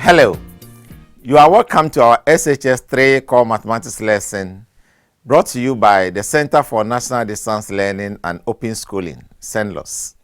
Hello, you are welcome to our SHS 3 core mathematics lesson brought to you by the Center for National Distance Learning and Open Schooling, CENLOS.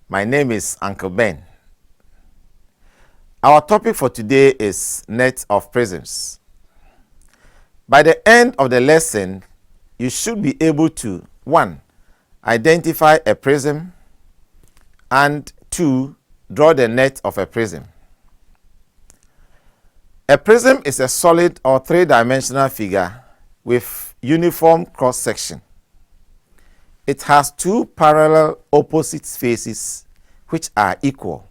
My name is Uncle Ben. Our topic for today is net of prisms. By the end of the lesson, you should be able to 1. Identify a prism, and 2. Draw the net of a prism. A prism is a solid or three-dimensional figure with uniform cross-section. It has two parallel opposite faces which are equal.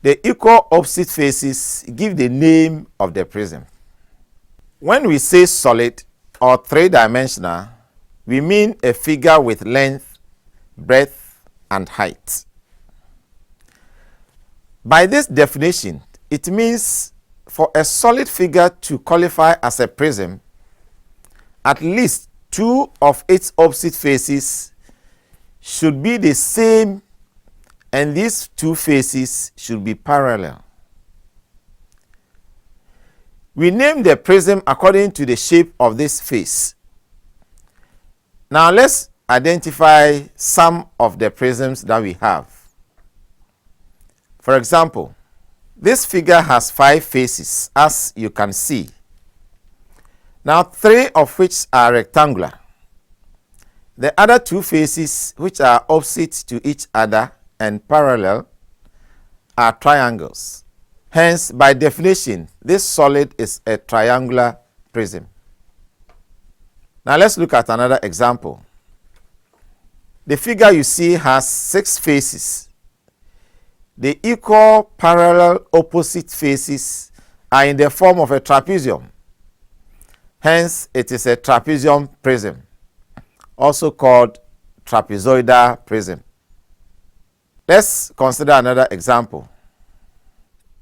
The equal opposite faces give the name of the prism. When we say solid or three-dimensional, we mean a figure with length, breadth, and height. By this definition, it means for a solid figure to qualify as a prism, at least two of its opposite faces should be the same, and these two faces should be parallel. We name the prism according to the shape of this face. Now let's identify some of the prisms that we have. For example, this figure has 5 faces, as you can see. Now 3 of which are rectangular. The other 2 faces, which are opposite to each other and parallel, are triangles. Hence, by definition, this solid is a triangular prism. Now let's look at another example. The figure you see has 6 faces. The equal parallel opposite faces are in the form of a trapezium. Hence, it is a trapezium prism, also called trapezoidal prism. Let's consider another example.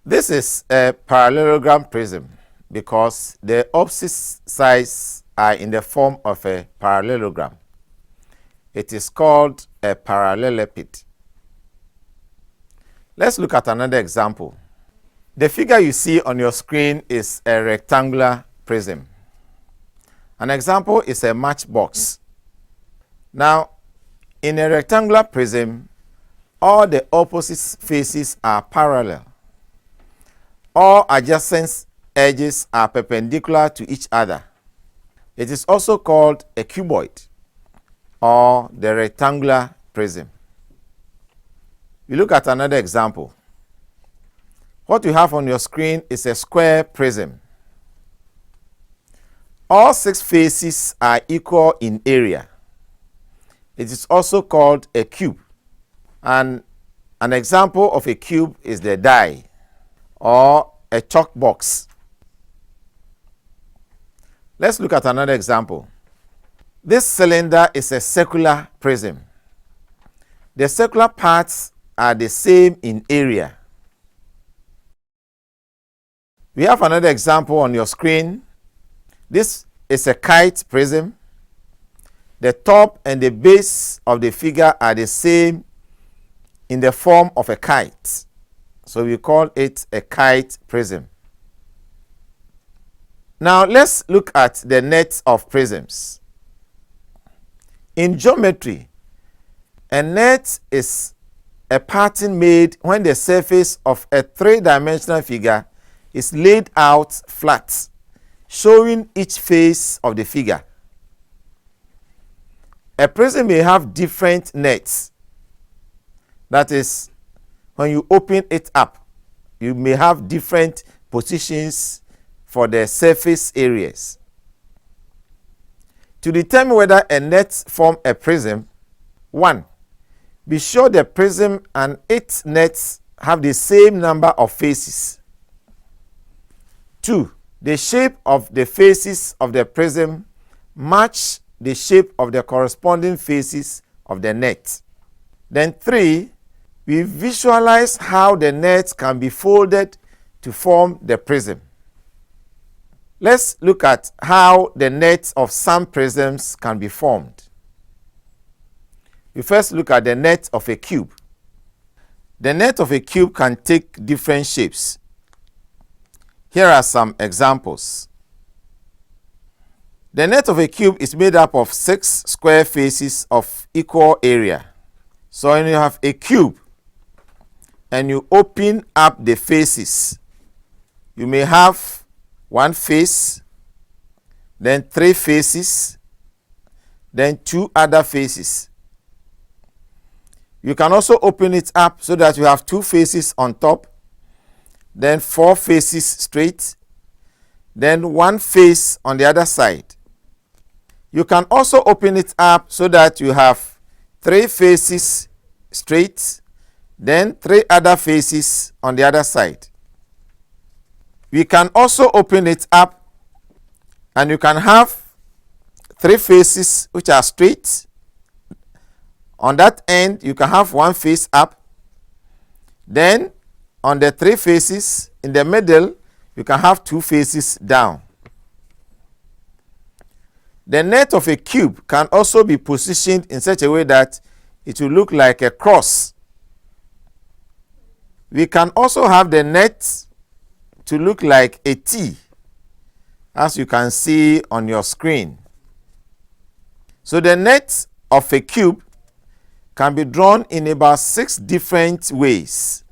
This is a parallelogram prism because the opposite sides are in the form of a parallelogram. It is called a parallelepiped. Let's look at another example. The figure you see on your screen is a rectangular prism. An example is a matchbox. Now, in a rectangular prism, all the opposite faces are parallel. All adjacent edges are perpendicular to each other. It is also called a cuboid or the rectangular prism. We look at another example. What you have on your screen is a square prism. All 6 faces are equal in area. It is also called a cube. And an example of a cube is the die or a chalk box. Let's look at another example. This cylinder is a circular prism. The circular parts are the same in area. We have another example on your screen. This is a kite prism. The top and the base of the figure are the same in the form of a kite. So we call it a kite prism. Now let's look at the net of prisms. In geometry, a net is a pattern made when the surface of a three-dimensional figure is laid out flat, showing each face of the figure. A prism may have different nets. That is, when you open it up, you may have different positions for the surface areas. To determine whether a net forms a prism, 1. Be sure the prism and its nets have the same number of faces. 2. The shape of the faces of the prism match the shape of the corresponding faces of the net. Then 3. We visualize how the net can be folded to form the prism. Let's look at how the nets of some prisms can be formed. We first look at the net of a cube. The net of a cube can take different shapes. Here are some examples. The net of a cube is made up of 6 square faces of equal area. So when you have a cube and you open up the faces, you may have one face, then 3 faces, then 2 other faces. You can also open it up so that you have 2 faces on top, then 4 faces straight, then 1 face on the other side. You can also open it up so that you have 3 faces straight, then 3 other faces on the other side. We can also open it up and you can have 3 faces which are straight. On that end, you can have 1 face up. Then on the 3 faces in the middle, you can have 2 faces down. The net of a cube can also be positioned in such a way that it will look like a cross. We can also have the net to look like a T, as you can see on your screen. So the net of a cube can be drawn in about 6 different ways.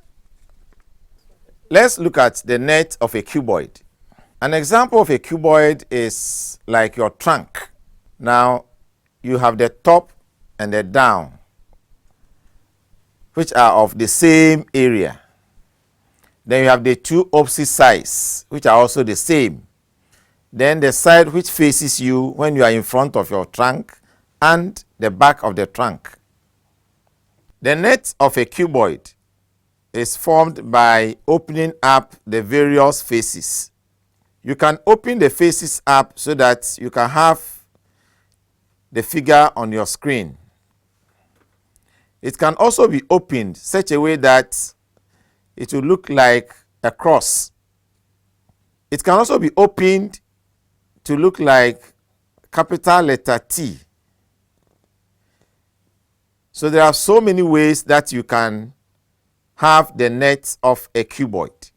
Let's look at the net of a cuboid. An example of a cuboid is like your trunk. Now, you have the top and the down, which are of the same area. Then you have the 2 opposite sides, which are also the same. Then the side which faces you when you are in front of your trunk and the back of the trunk. The net of a cuboid is formed by opening up the various faces. You can open the faces up so that you can have the figure on your screen. It can also be opened such a way that it will look like a cross. It can also be opened to look like capital letter T. So there are so many ways that you can have the net of a cuboid.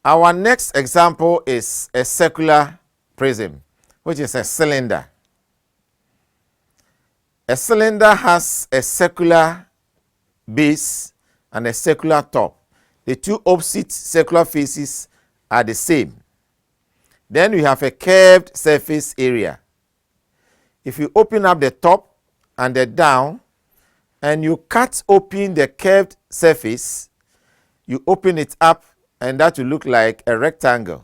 Our next example is a circular prism, which is a cylinder. A cylinder has a circular base and a circular top. The 2 opposite circular faces are the same. Then we have a curved surface area. If you open up the top and the down and you cut open the curved surface, you open it up and that will look like a rectangle.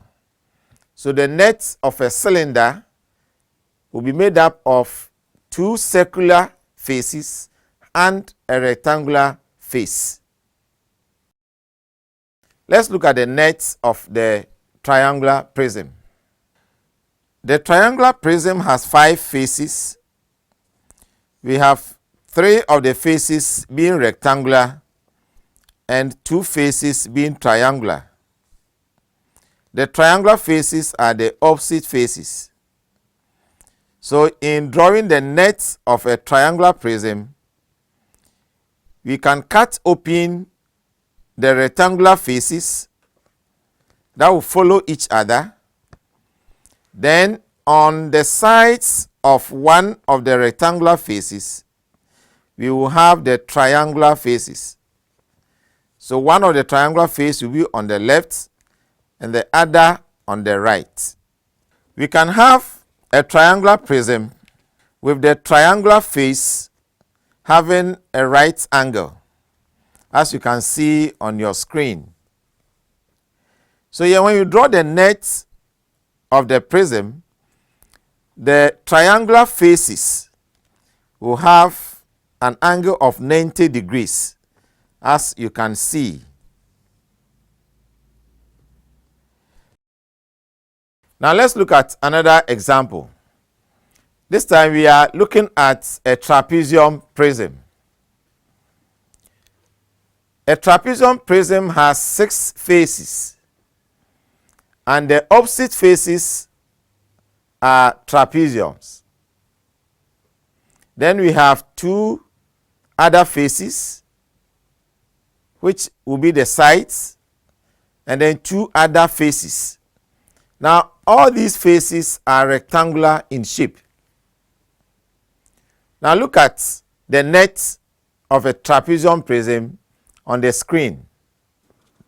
So the net of a cylinder will be made up of 2 circular faces and a rectangular face. Let's look at the net of the triangular prism. The triangular prism has 5 faces. We have 3 of the faces being rectangular and 2 faces being triangular. The triangular faces are the opposite faces. So in drawing the net of a triangular prism, we can cut open the rectangular faces that will follow each other. Then on the sides of one of the rectangular faces, we will have the triangular faces. So one of the triangular faces will be on the left and the other on the right. We can have a triangular prism with the triangular face having a right angle, as you can see on your screen. So here when you draw the net of the prism, the triangular faces will have an angle of 90 degrees, as you can see. Now let's look at another example. This time we are looking at a trapezium prism. A trapezium prism has 6 faces, and the opposite faces are trapeziums. Then we have 2 other faces, which will be the sides, and then 2 other faces. Now, all these faces are rectangular in shape. Now, look at the net of a trapezium prism on the screen.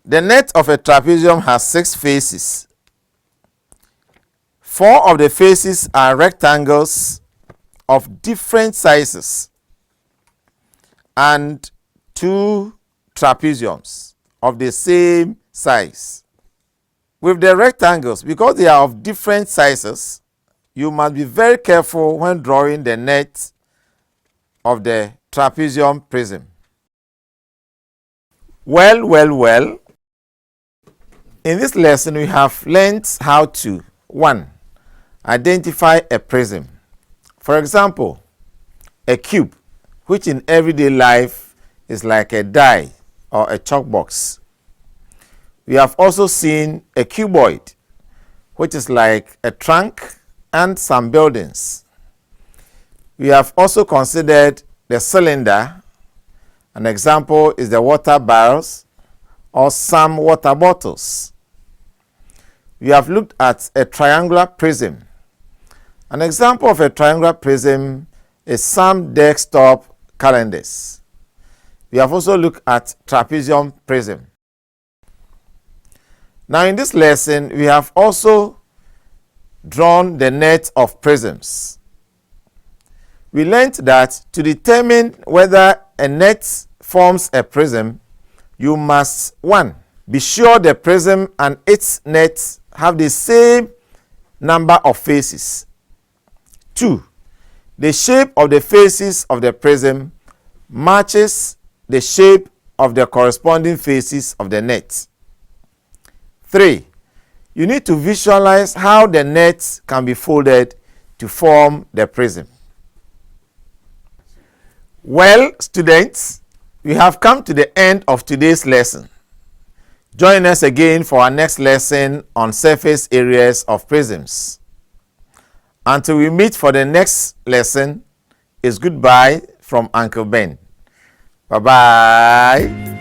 The net of a trapezium has 6 faces. 4 of the faces are rectangles of different sizes, and 2 trapeziums of the same size. With the rectangles, because they are of different sizes, you must be very careful when drawing the net of the trapezium prism. Well. In this lesson, we have learned how to 1. Identify a prism. For example, a cube, which in everyday life is like a die or a chalk box. We have also seen a cuboid, which is like a trunk and some buildings. We have also considered the cylinder. An example is the water barrels or some water bottles. We have looked at a triangular prism. An example of a triangular prism is some desktop calendars. We have also looked at trapezium prism. Now, in this lesson, we have also drawn the net of prisms. We learned that to determine whether a net forms a prism, you must 1. Be sure the prism and its net have the same number of faces. 2. The shape of the faces of the prism matches the shape of the corresponding faces of the net. 3. You need to visualize how the net can be folded to form the prism. Well, students, we have come to the end of today's lesson. Join us again for our next lesson on surface areas of prisms. Until we meet for the next lesson, it's goodbye from Uncle Ben. Bye-bye.